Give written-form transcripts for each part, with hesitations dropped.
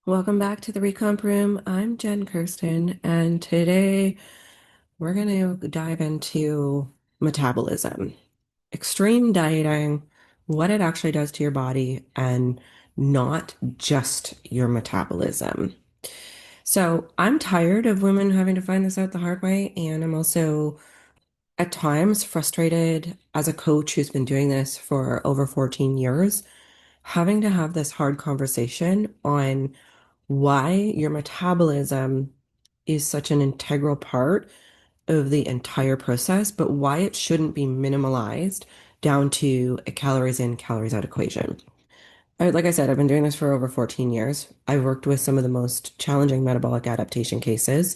Welcome back to the Recomp Room. I'm Jen Kirsten, and today we're going to dive into metabolism, extreme dieting, what it actually does to your body, and not just your metabolism. So, I'm tired of women having to find this out the hard way, and I'm also at times frustrated as a coach who's been doing this for over 14 years, having to have this hard conversation on why your metabolism is such an integral part of the entire process, but why it shouldn't be minimalized down to a calories in, calories out equation. Like I said, I've been doing this for over 14 years. I've worked with some of the most challenging metabolic adaptation cases,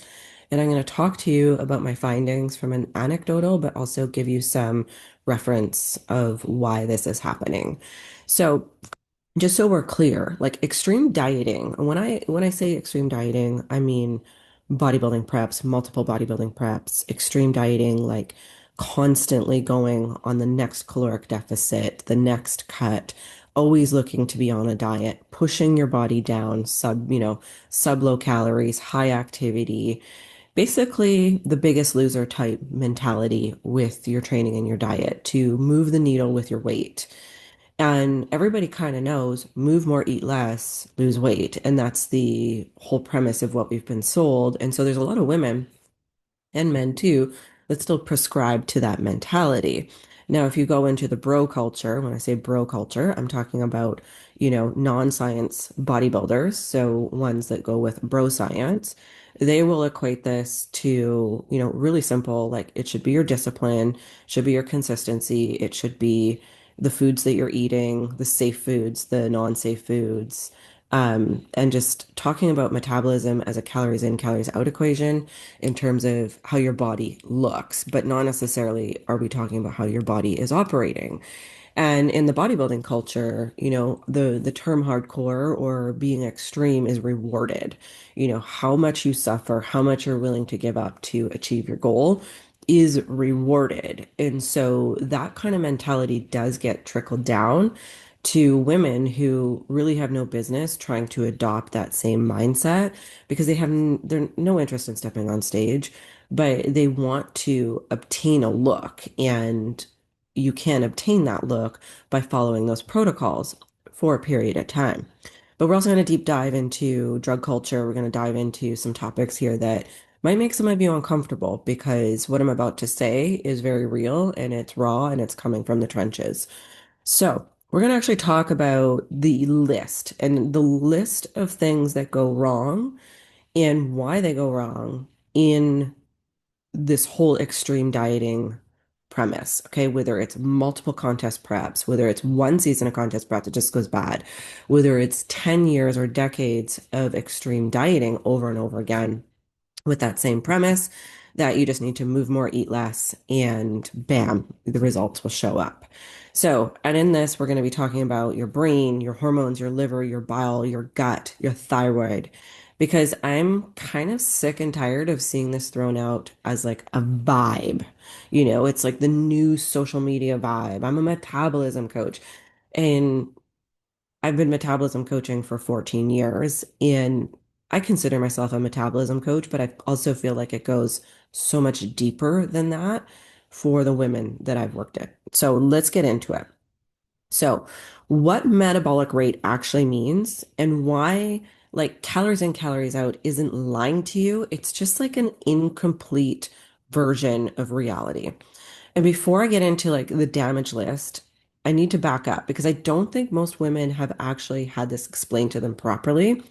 and I'm going to talk to you about my findings from an anecdotal, but also give you some reference of why this is happening. So, just so we're clear, like extreme dieting, when I say extreme dieting, I mean bodybuilding preps, multiple bodybuilding preps, extreme dieting, like constantly going on the next caloric deficit, the next cut, always looking to be on a diet, pushing your body down, sub low calories, high activity, basically the biggest loser type mentality with your training and your diet to move the needle with your weight. And everybody kind of knows move more, eat less, lose weight. And that's the whole premise of what we've been sold. And so there's a lot of women and men too that still prescribe to that mentality. Now, if you go into the bro culture, when I say bro culture, I'm talking about, non-science bodybuilders, so ones that go with bro science. They will equate this to, really simple, like it should be your discipline, should be your consistency, it should be the foods that you're eating, the safe foods, the non-safe foods, and just talking about metabolism as a calories in, calories out equation in terms of how your body looks, but not necessarily are we talking about how your body is operating. And in the bodybuilding culture, the term hardcore or being extreme is rewarded. How much you suffer, how much you're willing to give up to achieve your goal is rewarded. And so that kind of mentality does get trickled down to women who really have no business trying to adopt that same mindset because they're no interest in stepping on stage, but they want to obtain a look, and you can obtain that look by following those protocols for a period of time. But we're also going to deep dive into drug culture. We're going to dive into some topics here that might make some of you uncomfortable because what I'm about to say is very real and it's raw and it's coming from the trenches. So, we're going to actually talk about the list and the list of things that go wrong and why they go wrong in this whole extreme dieting premise. Okay, whether it's multiple contest preps, whether it's one season of contest prep that just goes bad, whether it's 10 years or decades of extreme dieting over and over again with that same premise that you just need to move more, eat less, and bam, the results will show up. So, and in this, we're going to be talking about your brain, your hormones, your liver, your bile, your gut, your thyroid, because I'm kind of sick and tired of seeing this thrown out as like a vibe. It's like the new social media vibe. I'm a metabolism coach. And I've been metabolism coaching for 14 years, and I consider myself a metabolism coach, but I also feel like it goes so much deeper than that for the women that I've worked at. So let's get into it. So, what metabolic rate actually means and why, like, calories in, calories out isn't lying to you. It's just like an incomplete version of reality. And before I get into like the damage list, I need to back up because I don't think most women have actually had this explained to them properly.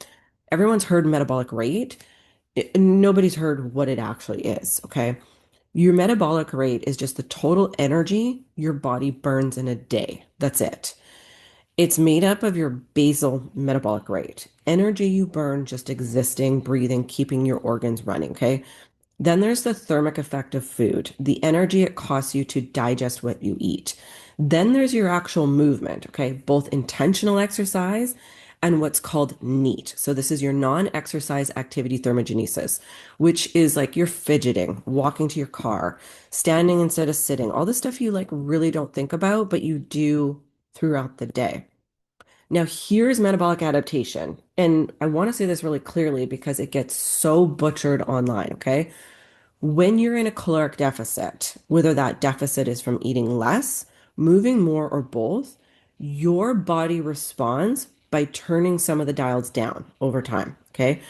Everyone's heard metabolic rate. Nobody's heard what it actually is, okay? Your metabolic rate is just the total energy your body burns in a day. That's it. It's made up of your basal metabolic rate, energy you burn just existing, breathing, keeping your organs running, okay? Then there's the thermic effect of food, the energy it costs you to digest what you eat. Then there's your actual movement, okay? Both intentional exercise and what's called NEAT. So this is your non-exercise activity thermogenesis, which is like you're fidgeting, walking to your car, standing instead of sitting, all the stuff you like really don't think about, but you do throughout the day. Now, here's metabolic adaptation. And I want to say this really clearly because it gets so butchered online, okay? When you're in a caloric deficit, whether that deficit is from eating less, moving more, or both, your body responds by turning some of the dials down over time. Okay.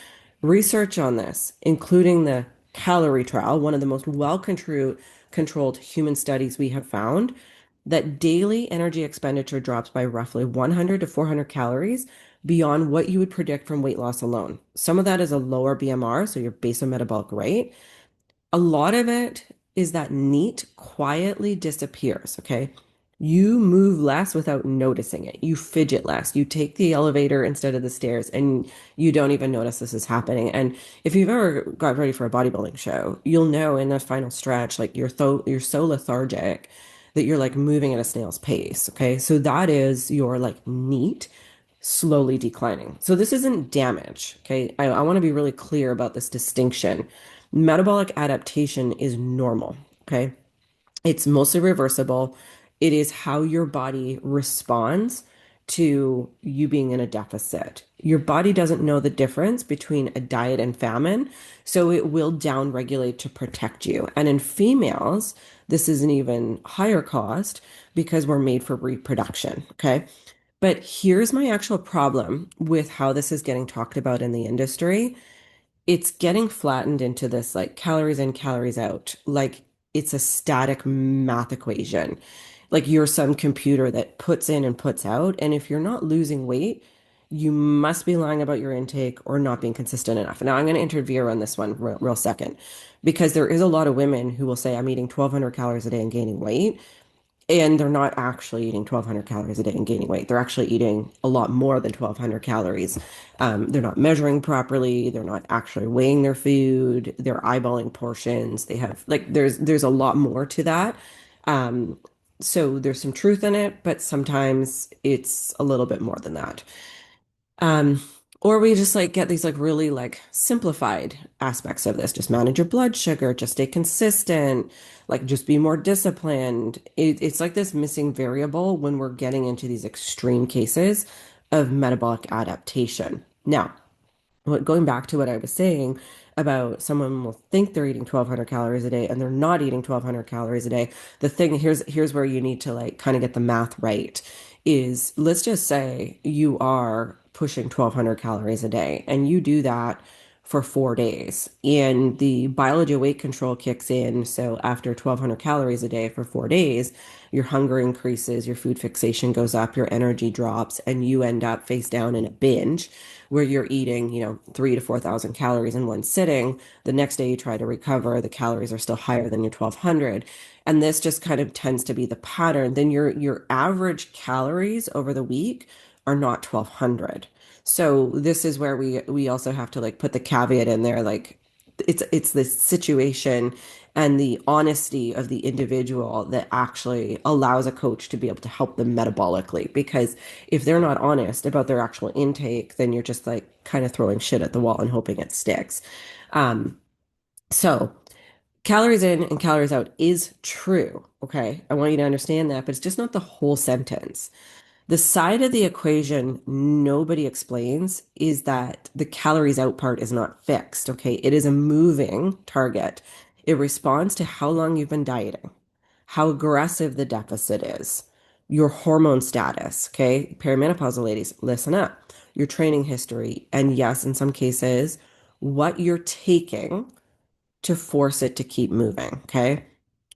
Research on this, including the calorie trial, one of the most well controlled human studies we have found, that daily energy expenditure drops by roughly 100 to 400 calories beyond what you would predict from weight loss alone. Some of that is a lower BMR, so your basal metabolic rate. A lot of it is that NEAT quietly disappears, okay? You move less without noticing it. You fidget less. You take the elevator instead of the stairs, and you don't even notice this is happening. And if you've ever got ready for a bodybuilding show, you'll know in the final stretch, like you're so lethargic that you're like moving at a snail's pace, okay? So that is your like NEAT slowly declining. So this isn't damage, okay? I want to be really clear about this distinction. Metabolic adaptation is normal, okay? It's mostly reversible. It is how your body responds to you being in a deficit. Your body doesn't know the difference between a diet and famine, so it will downregulate to protect you. And in females, this is an even higher cost because we're made for reproduction, okay? But here's my actual problem with how this is getting talked about in the industry. It's getting flattened into this like calories in, calories out. Like it's a static math equation. Like you're some computer that puts in and puts out. And if you're not losing weight, you must be lying about your intake or not being consistent enough. Now, I'm going to intervene on this one real second because there is a lot of women who will say, I'm eating 1,200 calories a day and gaining weight. And they're not actually eating 1,200 calories a day and gaining weight. They're actually eating a lot more than 1,200 calories. They're not measuring properly. They're not actually weighing their food. They're eyeballing portions. They have like there's a lot more to that. Um, so there's some truth in it, but sometimes it's a little bit more than that. Um, or we just like get these like really like simplified aspects of this. Just manage your blood sugar, just stay consistent, like just be more disciplined. It's like this missing variable when we're getting into these extreme cases of metabolic adaptation. Now, going back to what I was saying about someone will think they're eating 1,200 calories a day and they're not eating 1,200 calories a day. The thing here's where you need to like kind of get the math right is let's just say you are pushing 1,200 calories a day and you do that for 4 days and the biology of weight control kicks in. So after 1,200 calories a day for 4 days, your hunger increases, your food fixation goes up, your energy drops, and you end up face down in a binge where you're eating, 3 to 4,000 calories in one sitting. The next day you try to recover, the calories are still higher than your 1,200. And this just kind of tends to be the pattern. Then your average calories over the week are not 1,200. So this is where we also have to like put the caveat in there, like it's the situation and the honesty of the individual that actually allows a coach to be able to help them metabolically. Because if they're not honest about their actual intake, then you're just like kind of throwing shit at the wall and hoping it sticks. Um, so calories in and calories out is true. Okay. I want you to understand that, but it's just not the whole sentence. The side of the equation nobody explains is that the calories out part is not fixed, okay? It is a moving target. It responds to how long you've been dieting, how aggressive the deficit is, your hormone status, okay? Perimenopausal ladies, listen up. Your training history, and yes, in some cases, what you're taking to force it to keep moving, okay?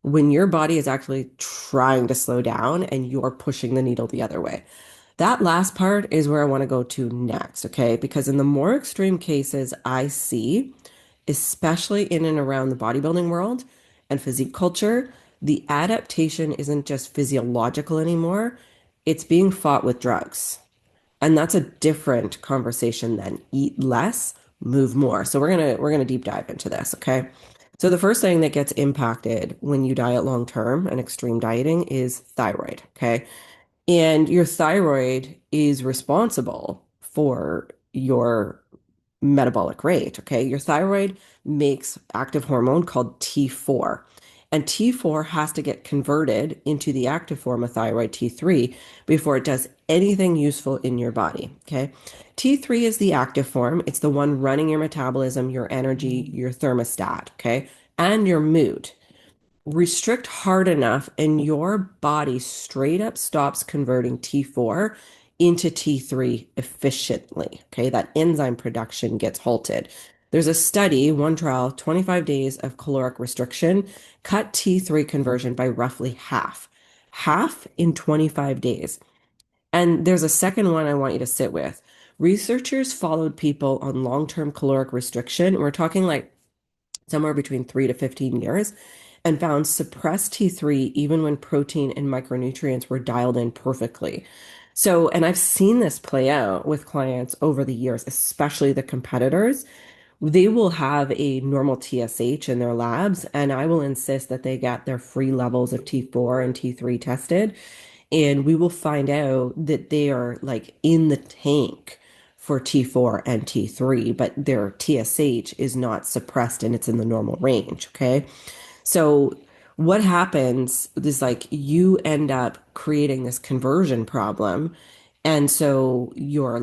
When your body is actually trying to slow down and you're pushing the needle the other way. That last part is where I want to go to next, okay? Because in the more extreme cases I see, especially in and around the bodybuilding world and physique culture, the adaptation isn't just physiological anymore, it's being fought with drugs. And that's a different conversation than eat less, move more. So we're gonna deep dive into this, okay? So the first thing that gets impacted when you diet long term and extreme dieting is thyroid, okay? And your thyroid is responsible for your metabolic rate, okay? Your thyroid makes active hormone called T4. And T4 has to get converted into the active form of thyroid T3 before it does anything useful in your body. Okay. T3 is the active form. It's the one running your metabolism, your energy, your thermostat. Okay. And your mood. Restrict hard enough, and your body straight up stops converting T4 into T3 efficiently. Okay, that enzyme production gets halted. There's a study, one trial, 25 days of caloric restriction, cut T3 conversion by roughly half, half in 25 days. And there's a second one I want you to sit with. Researchers followed people on long-term caloric restriction. We're talking like somewhere between 3 to 15 years, and found suppressed T3 even when protein and micronutrients were dialed in perfectly. So, and I've seen this play out with clients over the years, especially the competitors. They will have a normal TSH in their labs, and I will insist that they get their free levels of T4 and T3 tested. And we will find out that they are like in the tank for T4 and T3, but their TSH is not suppressed and it's in the normal range. Okay. So what happens is like you end up creating this conversion problem. And so your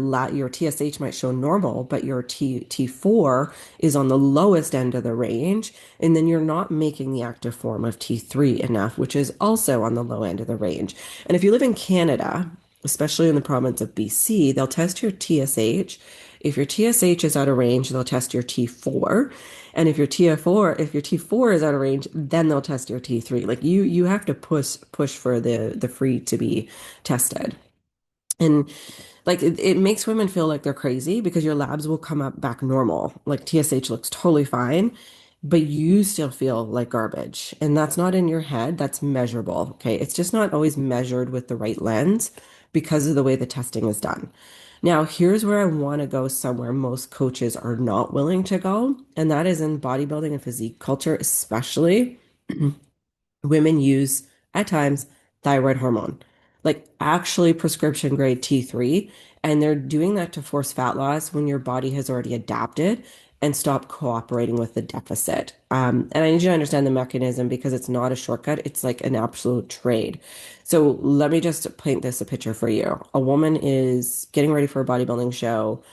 TSH might show normal, but your T4 is on the lowest end of the range, and then you're not making the active form of T3 enough, which is also on the low end of the range. And if you live in Canada, especially in the province of BC, they'll test your TSH. If your TSH is out of range, they'll test your T4. And if your T4 is out of range, then they'll test your T3. Like you have to push for the free to be tested. And like it makes women feel like they're crazy because your labs will come up back normal. Like TSH looks totally fine, but you still feel like garbage. And that's not in your head, that's measurable. Okay. It's just not always measured with the right lens because of the way the testing is done. Now, here's where I want to go somewhere most coaches are not willing to go, and that is in bodybuilding and physique culture, especially women use at times thyroid hormone, like actually prescription grade T3. And they're doing that to force fat loss when your body has already adapted and stopped cooperating with the deficit. And I need you to understand the mechanism because it's not a shortcut, it's like an absolute trade. So let me just paint this a picture for you. A woman is getting ready for a bodybuilding show.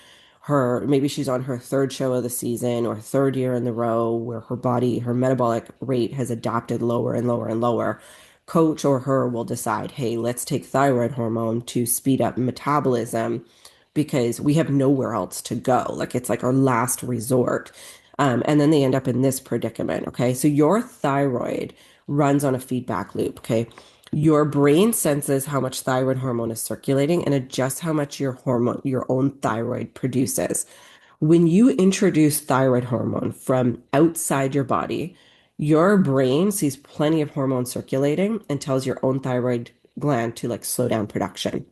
Maybe she's on her third show of the season or third year in the row where her metabolic rate has adapted lower and lower and lower. Coach or her will decide, hey, let's take thyroid hormone to speed up metabolism because we have nowhere else to go. Like it's like our last resort. And then they end up in this predicament. Okay. So your thyroid runs on a feedback loop. Okay. Your brain senses how much thyroid hormone is circulating and adjusts how much your own thyroid produces. When you introduce thyroid hormone from outside your body, your brain sees plenty of hormone circulating and tells your own thyroid gland to like slow down production.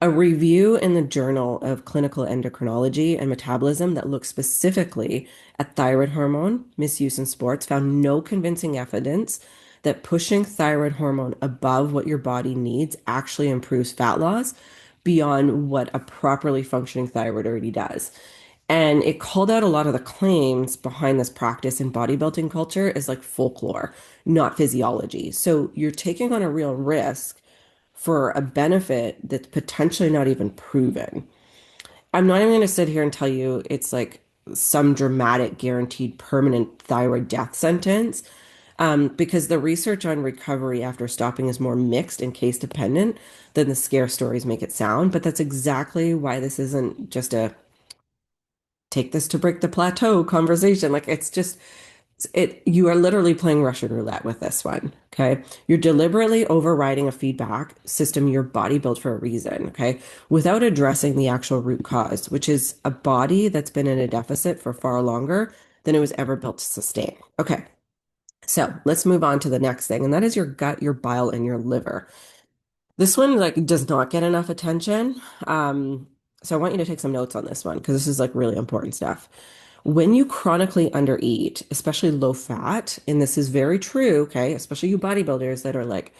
A review in the Journal of Clinical Endocrinology and Metabolism that looks specifically at thyroid hormone misuse in sports found no convincing evidence that pushing thyroid hormone above what your body needs actually improves fat loss beyond what a properly functioning thyroid already does. And it called out a lot of the claims behind this practice in bodybuilding culture as like folklore, not physiology. So you're taking on a real risk for a benefit that's potentially not even proven. I'm not even going to sit here and tell you it's like some dramatic, guaranteed, permanent thyroid death sentence, because the research on recovery after stopping is more mixed and case dependent than the scare stories make it sound. But that's exactly why this isn't just a take this to break the plateau conversation. Like it's just you are literally playing Russian roulette with this one. Okay. You're deliberately overriding a feedback system your body built for a reason. Okay. Without addressing the actual root cause, which is a body that's been in a deficit for far longer than it was ever built to sustain. Okay. So let's move on to the next thing, and that is your gut, your bile, and your liver. This one like does not get enough attention. So I want you to take some notes on this one because this is like really important stuff. When you chronically undereat, especially low fat, and this is very true, okay, especially you bodybuilders that are like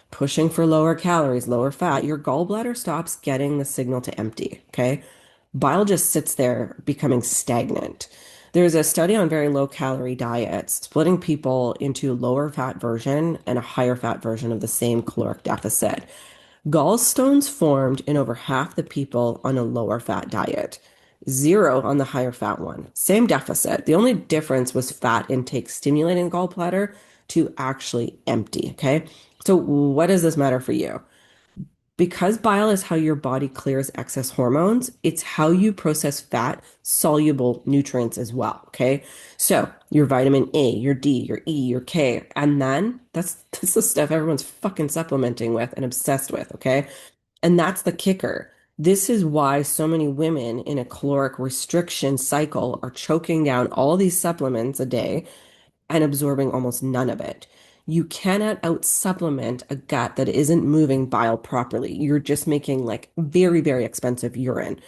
pushing for lower calories, lower fat, your gallbladder stops getting the signal to empty, okay? Bile just sits there becoming stagnant. There's a study on very low calorie diets, splitting people into lower fat version and a higher fat version of the same caloric deficit. Gallstones formed in over half the people on a lower fat diet, zero on the higher fat one. Same deficit. The only difference was fat intake stimulating gallbladder to actually empty. Okay. So, what does this matter for you? Because bile is how your body clears excess hormones, it's how you process fat soluble nutrients as well. Okay. So your vitamin A, your D, your E, your K, and then that's the stuff everyone's fucking supplementing with and obsessed with. Okay. And that's the kicker. This is why so many women in a caloric restriction cycle are choking down all these supplements a day and absorbing almost none of it. You cannot out supplement a gut that isn't moving bile properly. You're just making like very, very expensive urine.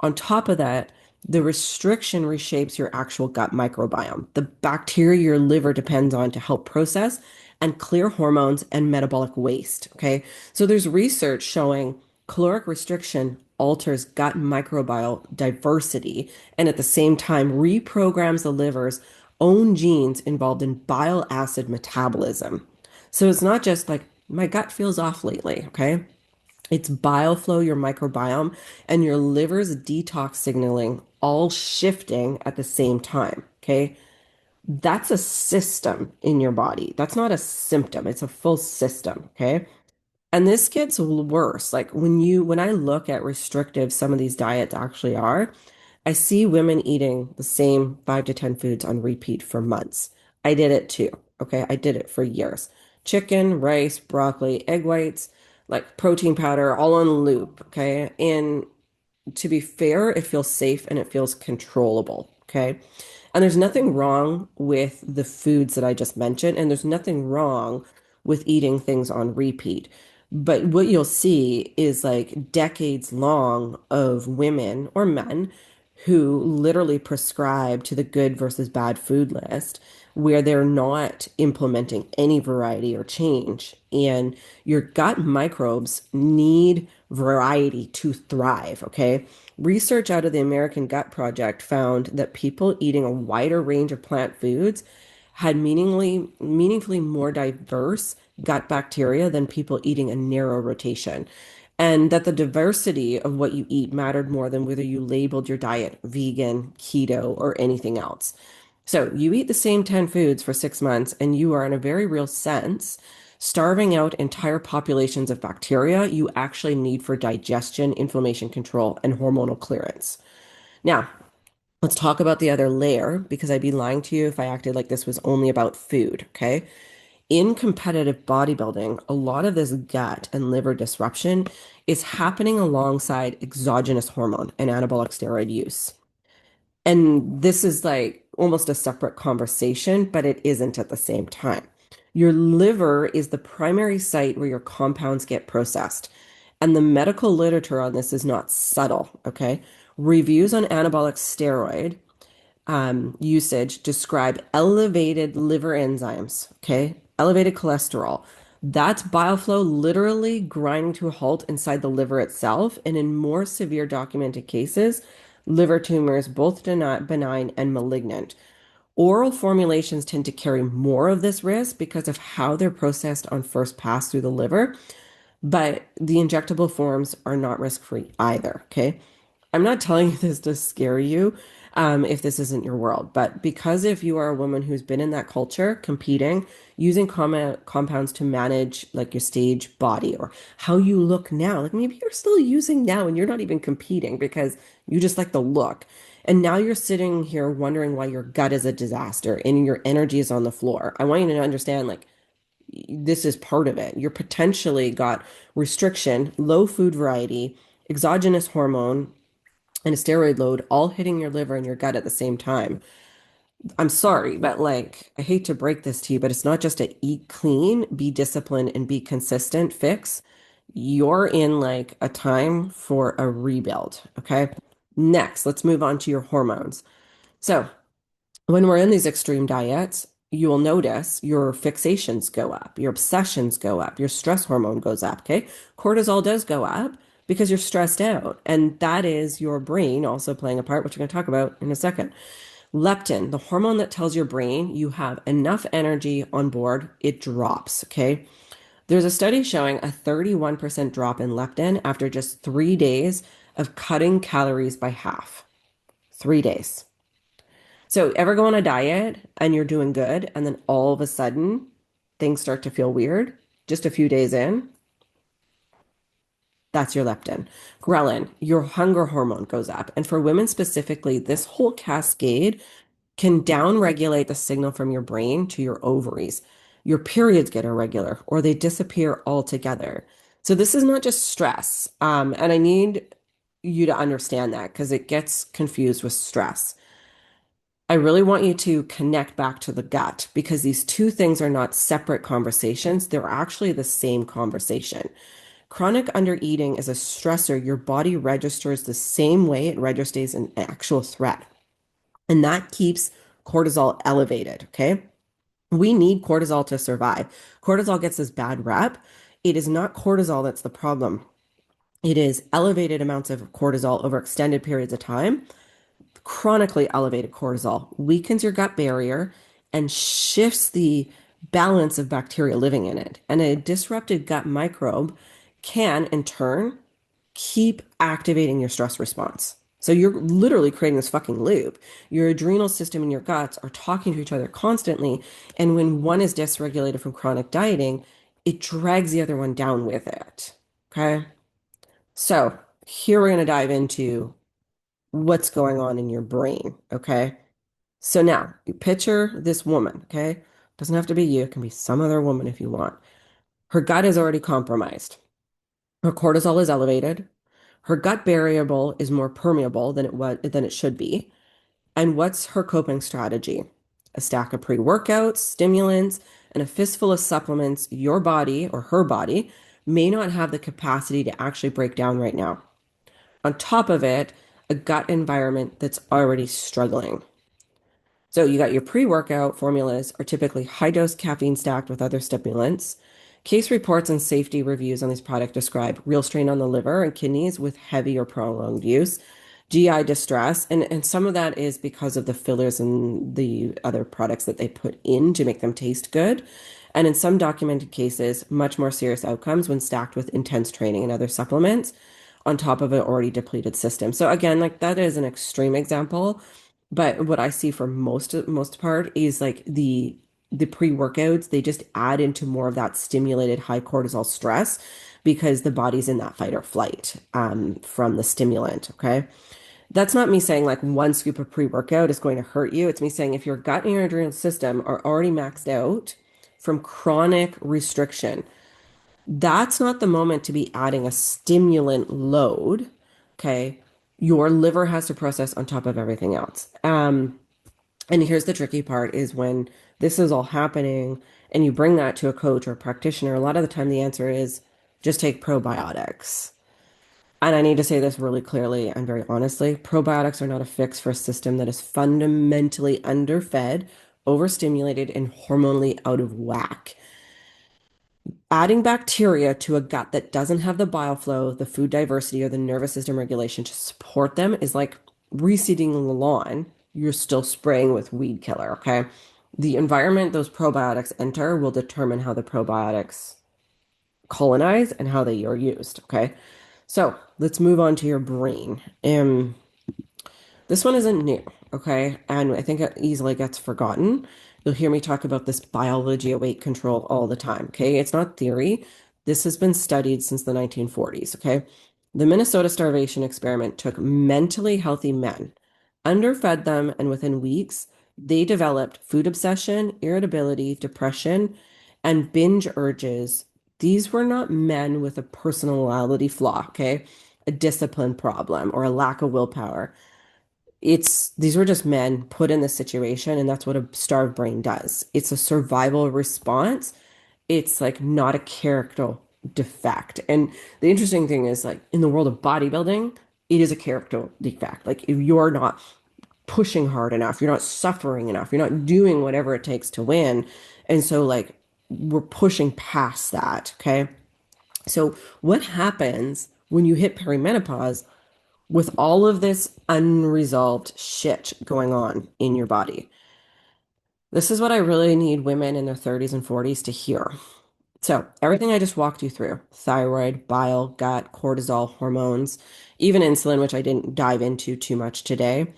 On top of that, the restriction reshapes your actual gut microbiome, the bacteria your liver depends on to help process and clear hormones and metabolic waste. Okay. So there's research showing caloric restriction alters gut microbiome diversity and at the same time reprograms the liver's own genes involved in bile acid metabolism. So it's not just like my gut feels off lately, okay? It's bile flow, your microbiome, and your liver's detox signaling all shifting at the same time, okay? That's a system in your body. That's not a symptom. It's a full system, okay? And this gets worse. Like when I look at restrictive some of these diets actually are, I see women eating the same 5 to 10 foods on repeat for months. I did it too. Okay. I did it for years. Chicken, rice, broccoli, egg whites, like protein powder, all on loop. Okay. And to be fair, it feels safe and it feels controllable. Okay. And there's nothing wrong with the foods that I just mentioned, and there's nothing wrong with eating things on repeat. But what you'll see is like decades long of women or men who literally prescribe to the good versus bad food list where they're not implementing any variety or change. And your gut microbes need variety to thrive, okay? Research out of the American Gut Project found that people eating a wider range of plant foods had meaningfully more diverse gut bacteria than people eating a narrow rotation. And that the diversity of what you eat mattered more than whether you labeled your diet vegan, keto, or anything else. So you eat the same 10 foods for 6 months, and you are, in a very real sense, starving out entire populations of bacteria you actually need for digestion, inflammation control, and hormonal clearance. Now, let's talk about the other layer because I'd be lying to you if I acted like this was only about food, okay? In competitive bodybuilding, a lot of this gut and liver disruption is happening alongside exogenous hormone and anabolic steroid use. And this is like almost a separate conversation, but it isn't at the same time. Your liver is the primary site where your compounds get processed. And the medical literature on this is not subtle, okay? Reviews on anabolic steroid usage describe elevated liver enzymes, okay? Elevated cholesterol. That's bile flow literally grinding to a halt inside the liver itself. And in more severe documented cases, liver tumors, both benign and malignant. Oral formulations tend to carry more of this risk because of how they're processed on first pass through the liver, but the injectable forms are not risk-free either. Okay. I'm not telling you this to scare you, if this isn't your world, but because if you are a woman who's been in that culture, competing, using compounds to manage like your stage body or how you look now, like maybe you're still using now and you're not even competing because you just like the look. And now you're sitting here wondering why your gut is a disaster and your energy is on the floor. I want you to understand, like, this is part of it. You're potentially got restriction, low food variety, exogenous hormone, and a steroid load all hitting your liver and your gut at the same time. I'm sorry, but like, I hate to break this to you, but it's not just a eat clean, be disciplined, and be consistent fix. You're in like a time for a rebuild. Okay. Next, let's move on to your hormones. So, when we're in these extreme diets, you will notice your fixations go up, your obsessions go up, your stress hormone goes up. Okay. Cortisol does go up because you're stressed out. And that is your brain also playing a part, which we're going to talk about in a second. Leptin, the hormone that tells your brain you have enough energy on board, it drops, okay? There's a study showing a 31% drop in leptin after just 3 days of cutting calories by half. 3 days. So, ever go on a diet and you're doing good, and then all of a sudden things start to feel weird just a few days in? That's your leptin. Ghrelin, your hunger hormone goes up. And for women specifically, this whole cascade can downregulate the signal from your brain to your ovaries. Your periods get irregular or they disappear altogether. So this is not just stress. And I need you to understand that because it gets confused with stress. I really want you to connect back to the gut because these two things are not separate conversations. They're actually the same conversation. Chronic undereating is a stressor your body registers the same way it registers an actual threat. And that keeps cortisol elevated. Okay. We need cortisol to survive. Cortisol gets this bad rep. It is not cortisol that's the problem. It is elevated amounts of cortisol over extended periods of time. Chronically elevated cortisol weakens your gut barrier and shifts the balance of bacteria living in it. And a disrupted gut microbe can, in turn, keep activating your stress response. So you're literally creating this fucking loop. Your adrenal system and your guts are talking to each other constantly. And when one is dysregulated from chronic dieting, it drags the other one down with it. Okay. So here we're going to dive into what's going on in your brain. Okay. So now you picture this woman. Okay. Doesn't have to be you, it can be some other woman if you want. Her gut is already compromised. Her cortisol is elevated. Her gut variable is more permeable than it should be. And what's her coping strategy? A stack of pre-workouts, stimulants, and a fistful of supplements your body or her body may not have the capacity to actually break down right now. On top of it, a gut environment that's already struggling. So you got your pre-workout formulas are typically high dose caffeine stacked with other stimulants. Case reports and safety reviews on these products describe real strain on the liver and kidneys with heavy or prolonged use, GI distress, and some of that is because of the fillers and the other products that they put in to make them taste good. And in some documented cases, much more serious outcomes when stacked with intense training and other supplements on top of an already depleted system. So again, like that is an extreme example, but what I see for most part is like the pre-workouts, they just add into more of that stimulated high cortisol stress because the body's in that fight or flight from the stimulant. Okay. That's not me saying like one scoop of pre-workout is going to hurt you. It's me saying if your gut and your adrenal system are already maxed out from chronic restriction, that's not the moment to be adding a stimulant load. Okay. Your liver has to process on top of everything else. And here's the tricky part is when this is all happening and you bring that to a coach or a practitioner, a lot of the time the answer is just take probiotics. And I need to say this really clearly and very honestly. Probiotics are not a fix for a system that is fundamentally underfed, overstimulated, and hormonally out of whack. Adding bacteria to a gut that doesn't have the bile flow, the food diversity, or the nervous system regulation to support them is like reseeding the lawn. You're still spraying with weed killer, okay? The environment those probiotics enter will determine how the probiotics colonize and how they are used, okay? So let's move on to your brain. This one isn't new, okay? And I think it easily gets forgotten. You'll hear me talk about this biology of weight control all the time, okay? It's not theory. This has been studied since the 1940s, okay? The Minnesota starvation experiment took mentally healthy men, underfed them, and within weeks, they developed food obsession, irritability, depression, and binge urges. These were not men with a personality flaw, okay? A discipline problem or a lack of willpower. These were just men put in this situation, and that's what a starved brain does. It's a survival response. It's like not a character defect. And the interesting thing is, like in the world of bodybuilding, it is a character defect. Like if you're not pushing hard enough, you're not suffering enough, you're not doing whatever it takes to win. And so, like, we're pushing past that. Okay. So, what happens when you hit perimenopause? with all of this unresolved shit going on in your body. This is what I really need women in their 30s and 40s to hear. So, everything I just walked you through, thyroid, bile, gut, cortisol, hormones, even insulin, which I didn't dive into too much today,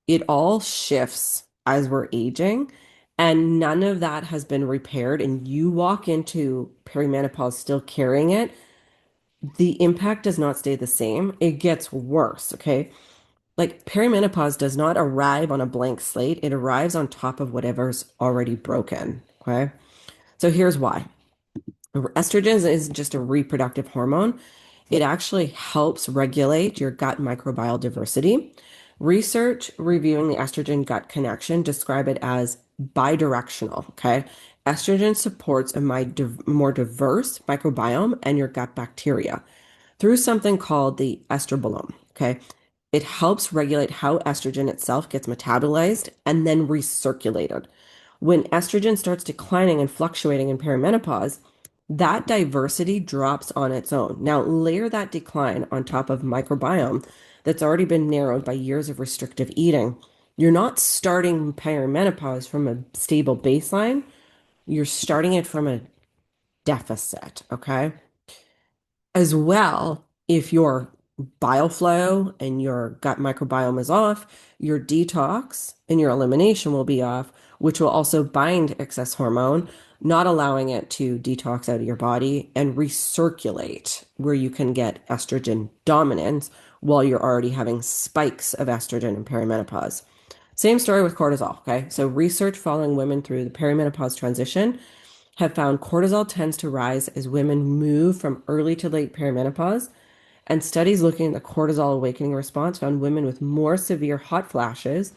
it all shifts as we're aging, and none of that has been repaired. And you walk into perimenopause still carrying it, the impact does not stay the same. It gets worse, okay? Like perimenopause does not arrive on a blank slate, it arrives on top of whatever's already broken, okay? So here's why. Estrogen is just a reproductive hormone. It actually helps regulate your gut microbial diversity. Research reviewing the estrogen gut connection describe it as bidirectional. Okay. Estrogen supports a more diverse microbiome and your gut bacteria through something called the estrobolome. Okay. It helps regulate how estrogen itself gets metabolized and then recirculated. When estrogen starts declining and fluctuating in perimenopause, that diversity drops on its own. Now, layer that decline on top of microbiome that's already been narrowed by years of restrictive eating. You're not starting perimenopause from a stable baseline. You're starting it from a deficit, okay? As well, if your bile flow and your gut microbiome is off, your detox and your elimination will be off, which will also bind excess hormone, not allowing it to detox out of your body and recirculate where you can get estrogen dominance while you're already having spikes of estrogen in perimenopause. Same story with cortisol, okay? So research following women through the perimenopause transition have found cortisol tends to rise as women move from early to late perimenopause, and studies looking at the cortisol awakening response found women with more severe hot flashes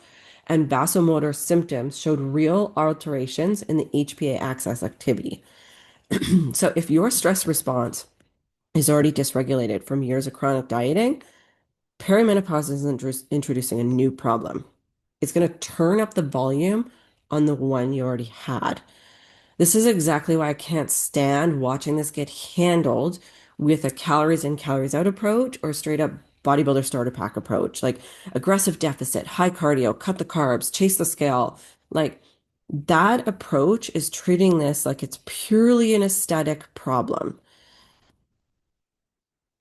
and vasomotor symptoms showed real alterations in the HPA axis activity. So if your stress response is already dysregulated from years of chronic dieting, perimenopause isn't just introducing a new problem. It's going to turn up the volume on the one you already had. This is exactly why I can't stand watching this get handled with a calories in, calories out approach or straight up bodybuilder starter pack approach. Like aggressive deficit, high cardio, cut the carbs, chase the scale. Like that approach is treating this like it's purely an aesthetic problem.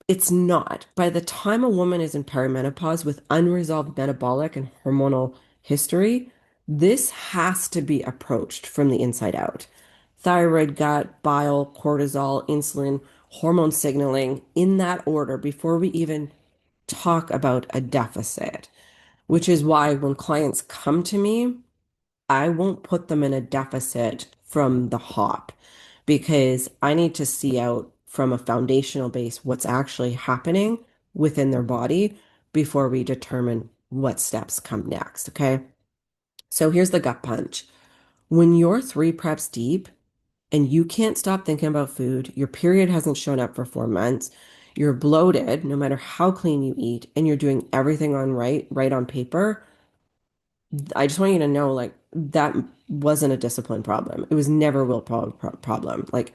It's not. By the time a woman is in perimenopause with unresolved metabolic and hormonal history, this has to be approached from the inside out. Thyroid, gut, bile, cortisol, insulin, hormone signaling in that order before we even talk about a deficit, which is why when clients come to me, I won't put them in a deficit from the hop because I need to see out from a foundational base what's actually happening within their body before we determine what steps come next. Okay. So here's the gut punch. When you're 3 preps deep and you can't stop thinking about food, your period hasn't shown up for 4 months, you're bloated no matter how clean you eat, and you're doing everything on right on paper, I just want you to know, like, that wasn't a discipline problem. It was never a willpower problem. Like,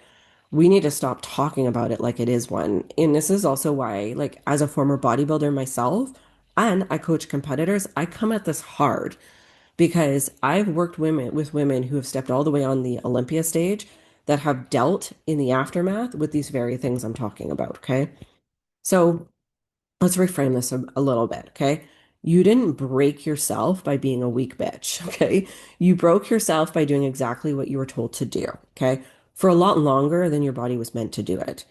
we need to stop talking about it like it is one. And this is also why, like, as a former bodybuilder myself, and I coach competitors, I come at this hard because I've worked women with women who have stepped all the way on the Olympia stage that have dealt in the aftermath with these very things I'm talking about. Okay. So let's reframe this a little bit, okay? You didn't break yourself by being a weak bitch, okay? You broke yourself by doing exactly what you were told to do, okay? For a lot longer than your body was meant to do it.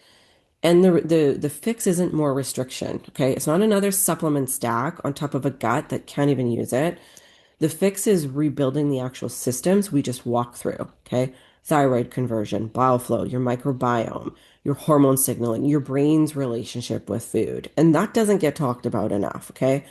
And the fix isn't more restriction, okay? It's not another supplement stack on top of a gut that can't even use it. The fix is rebuilding the actual systems we just walk through, okay? Thyroid conversion, bile flow, your microbiome, your hormone signaling, your brain's relationship with food. And that doesn't get talked about enough, okay?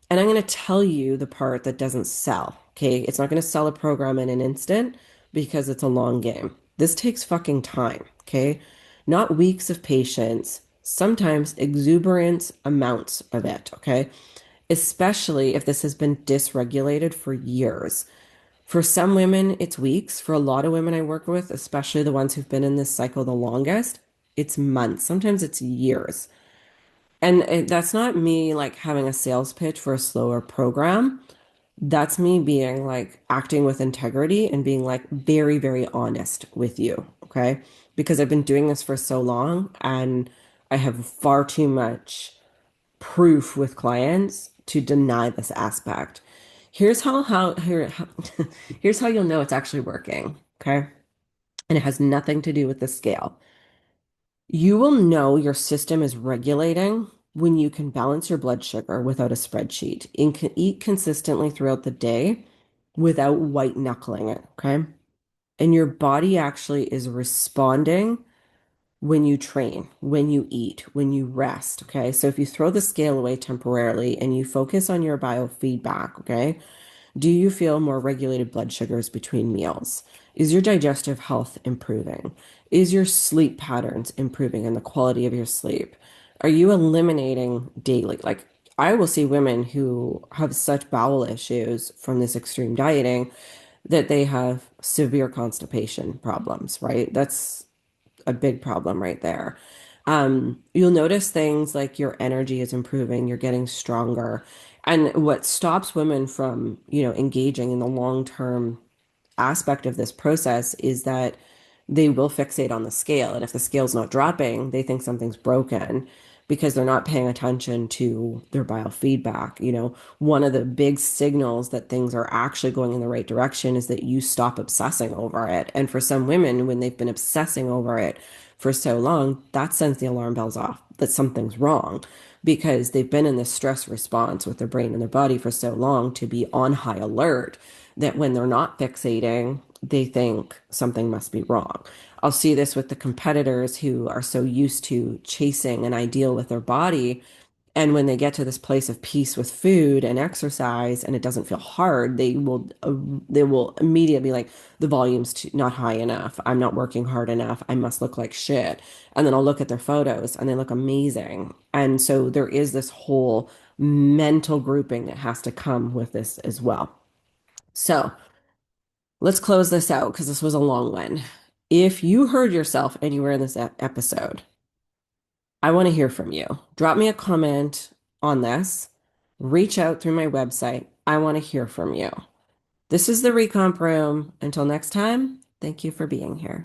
And I'm going to tell you the part that doesn't sell, okay? It's not going to sell a program in an instant because it's a long game. This takes fucking time, okay? Not weeks of patience, sometimes exuberant amounts of it, okay? Especially if this has been dysregulated for years. For some women, it's weeks. For a lot of women I work with, especially the ones who've been in this cycle the longest, it's months. Sometimes it's years. And that's not me like having a sales pitch for a slower program. That's me being like acting with integrity and being like very, very honest with you. Okay. Because I've been doing this for so long and I have far too much proof with clients to deny this aspect. Here's how you'll know it's actually working. Okay. And it has nothing to do with the scale. You will know your system is regulating when you can balance your blood sugar without a spreadsheet and can eat consistently throughout the day without white knuckling it, okay? And your body actually is responding when you train, when you eat, when you rest, okay? So if you throw the scale away temporarily and you focus on your biofeedback, okay? Do you feel more regulated blood sugars between meals? Is your digestive health improving? Is your sleep patterns improving and the quality of your sleep? Are you eliminating daily? Like, I will see women who have such bowel issues from this extreme dieting that they have severe constipation problems, right? That's a big problem right there. You'll notice things like your energy is improving, you're getting stronger. And what stops women from, engaging in the long-term aspect of this process is that they will fixate on the scale. And if the scale's not dropping, they think something's broken because they're not paying attention to their biofeedback. One of the big signals that things are actually going in the right direction is that you stop obsessing over it. And for some women, when they've been obsessing over it for so long, that sends the alarm bells off that something's wrong because they've been in this stress response with their brain and their body for so long to be on high alert that when they're not fixating, they think something must be wrong. I'll see this with the competitors who are so used to chasing an ideal with their body. And when they get to this place of peace with food and exercise and it doesn't feel hard, they will immediately be like, the not high enough. I'm not working hard enough. I must look like shit. And then I'll look at their photos and they look amazing. And so there is this whole mental grouping that has to come with this as well. So let's close this out because this was a long one. If you heard yourself anywhere in this episode, I want to hear from you. Drop me a comment on this. Reach out through my website. I want to hear from you. This is the Recomp Room. Until next time, thank you for being here.